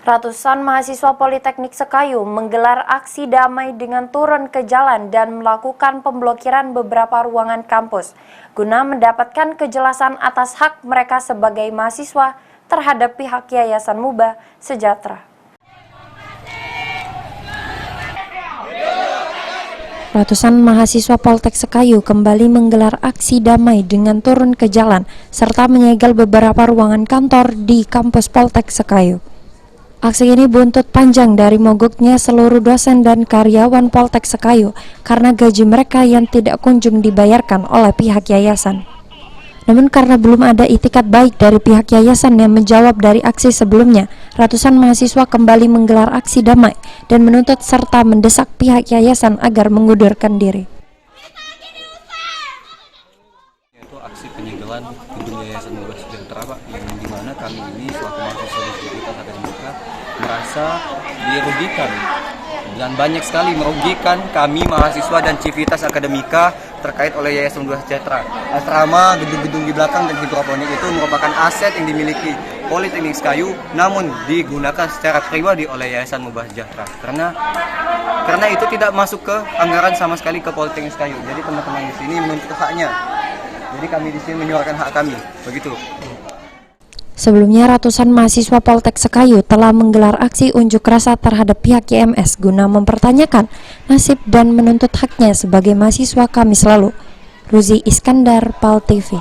Ratusan mahasiswa Politeknik Sekayu menggelar aksi damai dengan turun ke jalan dan melakukan pemblokiran beberapa ruangan kampus guna mendapatkan kejelasan atas hak mereka sebagai mahasiswa terhadap pihak Yayasan Mubah Sejahtera. Ratusan mahasiswa Poltek Sekayu kembali menggelar aksi damai dengan turun ke jalan serta menyegel beberapa ruangan kantor di kampus Poltek Sekayu. Aksi ini buntut panjang dari mogoknya seluruh dosen dan karyawan Poltek Sekayu karena gaji mereka yang tidak kunjung dibayarkan oleh pihak yayasan. Namun karena belum ada itikat baik dari pihak yayasan yang menjawab dari aksi sebelumnya, ratusan mahasiswa kembali menggelar aksi damai dan menuntut serta mendesak pihak yayasan agar mengundurkan diri. Itu aksi penyegelan gedung Yayasan Mubah Sejahtera, Pak, yang dimana kami ini selaku mahasiswa Universitas Akademika merasa dirugikan dan banyak sekali merugikan kami mahasiswa dan Civitas Akademika terkait oleh Yayasan Mubah Sejahtera. Asrama, gedung-gedung di belakang dan hidroponik itu merupakan aset yang dimiliki Politeknik Sekayu, namun digunakan secara pribadi oleh Yayasan Mubah Sejahtera. Karena itu tidak masuk ke anggaran sama sekali ke Politeknik Sekayu. Jadi teman-teman di sini menuntut haknya. Jadi kami di sini menyuarakan hak kami, begitu. Sebelumnya, ratusan mahasiswa Poltek Sekayu telah menggelar aksi unjuk rasa terhadap pihak YMS guna mempertanyakan nasib dan menuntut haknya sebagai mahasiswa Kamis lalu. Ruzi Iskandar, PAL TV.